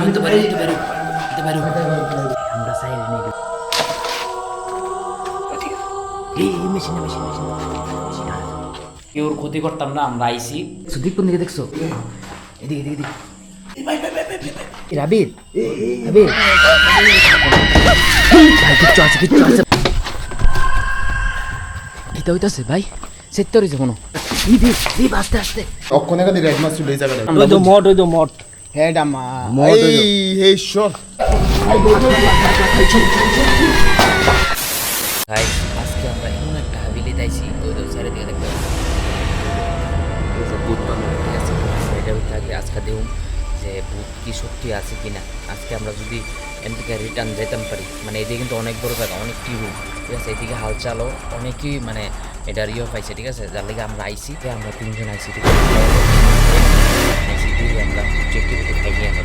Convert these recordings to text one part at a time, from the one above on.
আমি তো পারি আমরা সাইড নেই এই মেশিন কেউ ক্ষতি করতাম না আমরা আইসি সুদীপ কোন দিকে দেখছো এদিকে রাবির ভাই কিচ্ছু আছে এটা হইতাছে ভাই সেট হইছে কোনো আস্তে অক্ষণে কাদি রেড মাছ চলে যাবে ওই তো মট হেড আমা মট এই শট ভাই আজকে আমরা এমন একটা হাবিলি তাইছি ওই সাইডে দিকে দেখতে ভূত পাবো ঠিক আছে এটা থাকলে আজকে দেখুন যে ভূত কি সত্যি আছে কিনা আজকে আমরা যদি এন থেকে রিটার্ন যেতাম পারি মানে এদিকে কিন্তু অনেক বড় জায়গা অনেক টিউব ঠিক আছে এদিকে হাল চালও অনেকই মানে এটার পাইছে ঠিক আছে যার লাগে আমরা আইসি আমরা তিনজন আইসি ঠিক আছে আইসি দিয়ে আমরা চেকটিভিটি খাইয়ে আমরা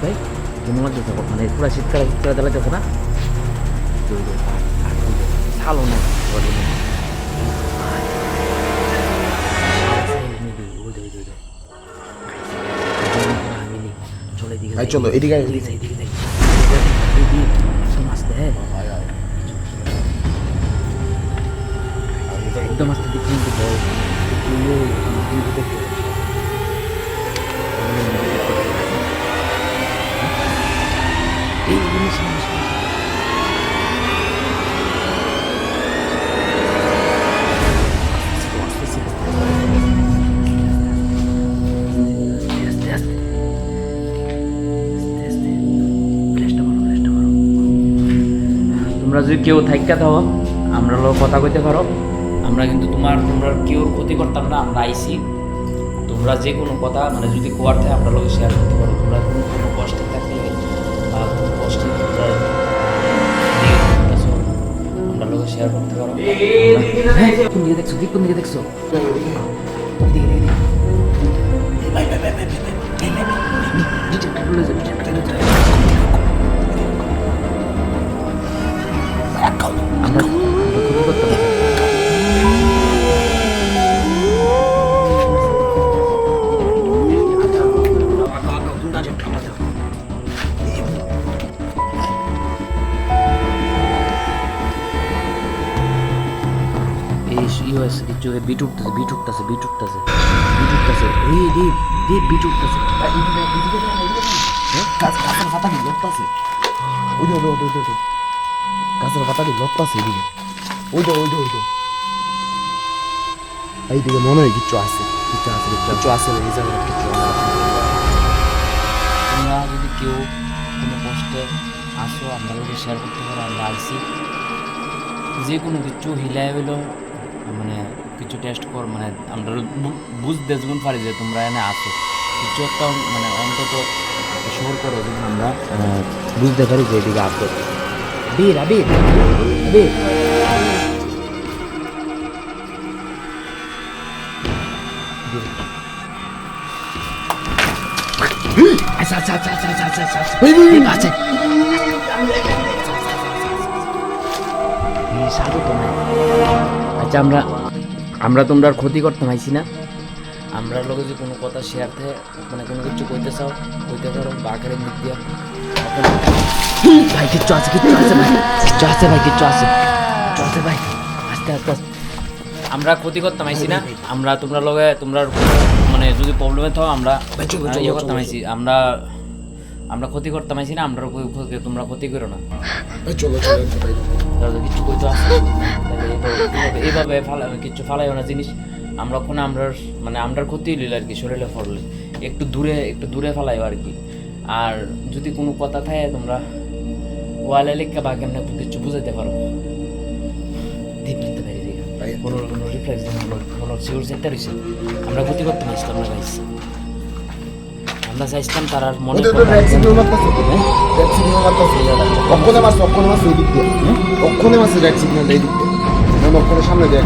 ভাই তোমার যেতে মানে পুরো শীতকালে দেওয়া না ভালো না চলো এদিকে একদম আস্তে দেখি তোমরা যদি কেউ থাইকা থাও আমরা লোক কথা কইতে পারো আমরা কিন্তু তোমরা কেউ ক্ষতি করতাম না আমরা আইসি তোমরা যে কোনো কথা মানে যদি কোয়ার থাকে আমরা লোকে শেয়ার করতে পারো তোমরা কোনো কষ্টে থাকলে বা কোনো কষ্টে তোমরা আমরা লোকে শেয়ার করতে পারো কোন দিকে দেখছো কোন দিকে দেখছো আমরা করতে পারি কিছু বিট উঠতেছে এই দীপ বিট উঠতেছে গাছের পাতা কি লড়তেছে ওই গাছের পাতা কি লড়তেছে এদিকে ওই এইদিকে মনে হয় কিছু আছে এই জায়গায় কিছু তোমরা যদি কেউ কোনো কষ্টে আসো আমরা লোকে শেয়ার করতে পারো আমরা আইসি যে কোনো কিছু হিলাই হইলো মানে কিছু টেস্ট কর মানে আমরা বুঝতে যেমন পারি যে তোমরা এনে আসো কিছু একটা মানে অন্তত শোর করো যেমন আমরা বুঝতে পারি যে এদিকে আসো আবির আচ্ছা আমরা তোমরা ক্ষতি করতে পাইছি না আমরা লোকে যে কোনো কথা শেয়ার থাকে মানে কোনো কিছু কইতে চাও কইতে পারো বাঘের মুখ দিয়া ভাই কিচ্ছু আছে ভাই আস্তে আমরা ক্ষতি করতে পাইছি না আমরা তোমরা লগে তোমরা মানে যদি প্রবলেমে থাও আমরা ইয়ে করতে পাইছি আমরা ক্ষতি করতে পাইছি না আমরা তোমরা ক্ষতি করো না কিছু কইতে আসে এইভাবে কিছু ফালাইও না জিনিস আমরা ওখানে আমরা ক্ষতি হইল আর কি শরীরে পড়লে একটু দূরে ফালাইও আর কি আর যদি কোনো কথা থাকে তোমরা ওয়ালে লেখা বা কেমন কিছু বুঝাইতে পারো দিতে পারি কোনো রিফ্লেক্স কোনো সিওর সেন্টার হয়েছে আমরা ক্ষতি করতে পারছি আমরা গাইছি আমরা চাইছিলাম তার আর মনে অক্ষণে মাছ রেড সিগন্যাল এই দিক দিয়ে অক্ষণের সামনে দিয়ে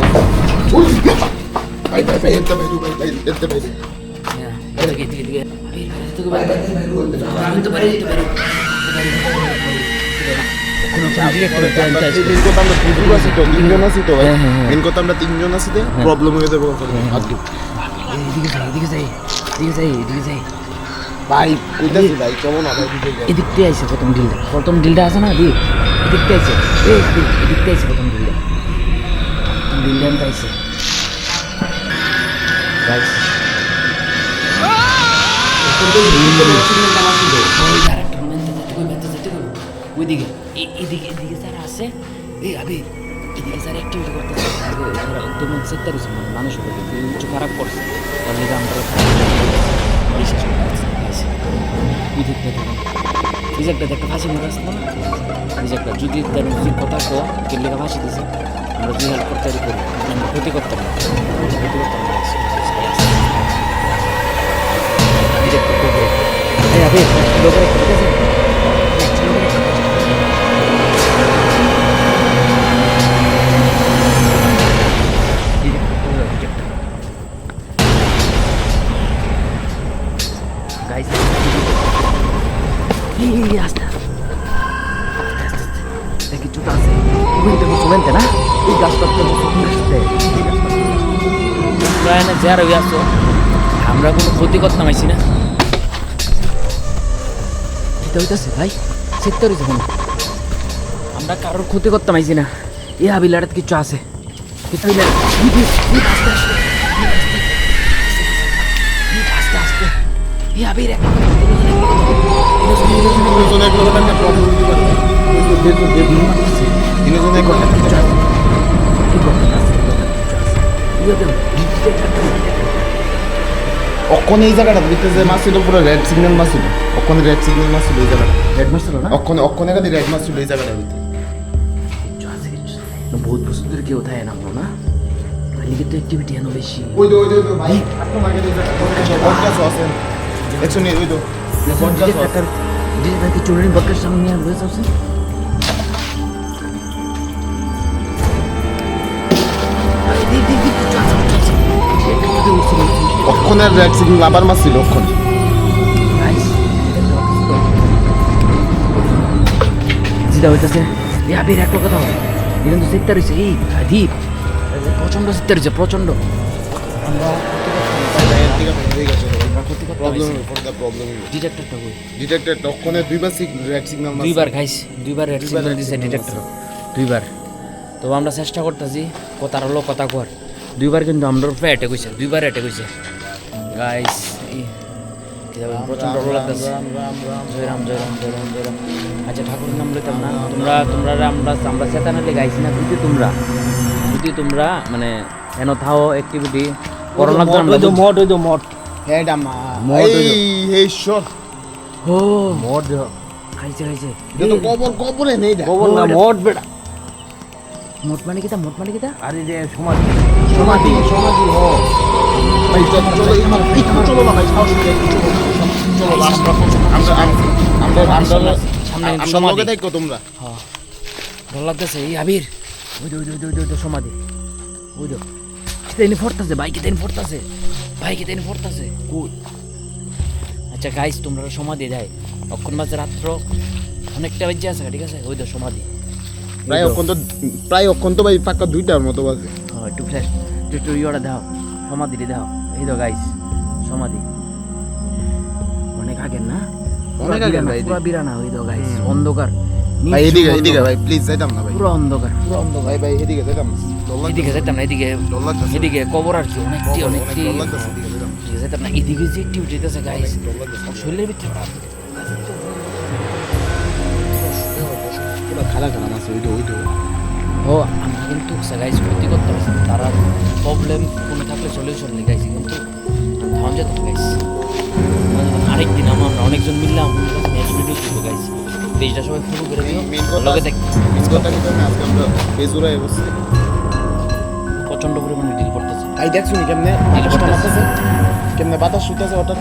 আমরা তিনজন আছি প্রবলেম হয়ে যাবো আজকে এদিকে যাই এদিকে যাই এদিকে যাই এদিকে যাই ভাই কইতাছি ভাই চলো না ভাই এদিক দিয়ে আইছে প্রথম ডিলটা আছে না দিক এদিক দিয়ে আইছে এদিক দিয়ে আইছে প্রথম ডিলটা আনতে আইছে গাইস ওইদিকে এদিকে এদিকে স্যার আছে এই আবি এদিকে স্যার অ্যাক্টিভিটি করতেছে একদম সেক্টর হচ্ছে মানুষ কিছু খারাপ করছে তার লিগে আমরা বিশ্বাস করতেছি এই দিকটা দেখুন রিজেক্টটা দেখতে ফাঁসি মারা আসতো না রিজেক্টটা যদি তার যদি কথা কো কে লেখা ফাঁসি দিছে আমরা যদি হেল্প করতে পারি আমরা ক্ষতি করতাম না রিজেক্ট করতে এই আবি লোকের ঠিক আছে guys ini asta lagi cuta sih sumente na এই গাছটা তো সুন্দর প্রায় না যারা আসো আমরা কোনো ক্ষতি করতে পারছি না এটা হইতাছে ভাই সেক্টর হইছে কোনো আমরা কারোর ক্ষতি করতে পারছি না এই হাবিলাটাতে কিছু আছে কিছু হইলে আস্তে আস্তে এই হাবির অক্ষণে এই জায়গাটা দিতেছে মাছ ছিল পুরো রেড সিগন্যাল মাছ ছিল অক্ষণে রেড সিগন্যাল মাছ ছিল এই জায়গাটা রেড মাছ ছিল না অক্ষণে কাদি রেড মাছ ছিল এই জায়গাটা ভিতরে বহুত বছর ধরে কেউ থাকে না না লিগে তো অ্যাক্টিভিটি এনো বেশি ওই তো ভাই আপনার আগে এই জায়গাটা বটগাছ আছে দেখছো নি ওই তো বটগাছ আছে ডিজে ভাই কি চুরির বটগাছ সামনে নিয়ে বসে আছে অক্ষণে রেড সিগন্যাল আবার মাছ ছিল অক্ষণ জিদা হইতাছে এই আবির একটা কথা হবে এটা তো সেক্টর হইছে এই আদিপ প্রচন্ড সেক্টর হইছে প্রচন্ড আমরা ডিটেক্টরটা কই ডিটেক্টর অক্ষণে রেড সিগন্যাল মাছ দুইবার খাইছি দুইবার রেড সিগন্যাল দিছে ডিটেক্টর দুইবার তো আমরা চেষ্টা করতেছি কথার হলো কথা কর দুইবার কিন্তু আমরা অ্যাটাক হইছে দুইবার অ্যাটাক হইছে গাইস প্রচন্ড ভালো লাগতেছে জয়রাম জয়রাম জয়রাম জয়রাম আচ্ছা ঠাকুরের নাম লইতাম না তোমরা আমরা চেতানালে গাইছি না যদি তোমরা মানে এন থাও অ্যাক্টিভিটি করো লাগবে আমরা তো মড হেড আমা এই শট ও মড খাইছে এটা তো কবরে নেই দা কবর না মড বেটা মড মানে কিটা আরে যে সমাধি হো ভাই চলো না ভাই সাহস করে চলো লাস্ট আমরা সমাধি দেখো তোমরা হ্যাঁ ভালো লাগতেছে এই আবির ওই সমাধি ওই দো কিতেন ফোর্টাছে ভাই কিতেন ফোর্টাছে কই আচ্ছা গাইস তোমরা সমাধি দেয় অক্ষণ মাঝে রাত্র অনেকটা বাজে আছে ঠিক আছে ওই দো সমাধি প্রায় অক্ষণ তো ভাই পাক্কা 2টার মতো বাজে হ্যাঁ একটু ফ্ল্যাশ একটু ইয়োটা দাও সমাধি দাও এই তো গাইস সমাধি অনেক আগের না অনেক আগের ভাই পুরো বিরানা ওই তো গাইস অন্ধকার ভাই এদিকে ভাই প্লিজ যাইতাম না ভাই পুরো অন্ধকার ভাই এদিকে যাইতাম এদিকে কবর আর কি অনেকটি ডর লাগতেছে এদিকে যাইতাম যেতাম না এদিকে যে অ্যাক্টিভিটি আছে গাইস শরীরের ভিতরে পুরো খালা আছে ওই তো ও আমরা কিন্তু গাইস ক্ষতি করতে পারছি তারা প্রবলেম কোনো থাকলে সলিউশন নিয়ে গাইছি কিন্তু ধান যেত গাইস আরেকদিন আমরা অনেকজন মিললাম নেক্সট ভিডিও করবো গাইস পেজটা সবাই ফলো করে দিও লগে দেখ কথা কি না আজকে আমরা পেজুরা বসে প্রচন্ড পরিমাণে ডিল করতেছে আই দেখছো নি কেমনে বাতাস শুইতেছে হঠাৎ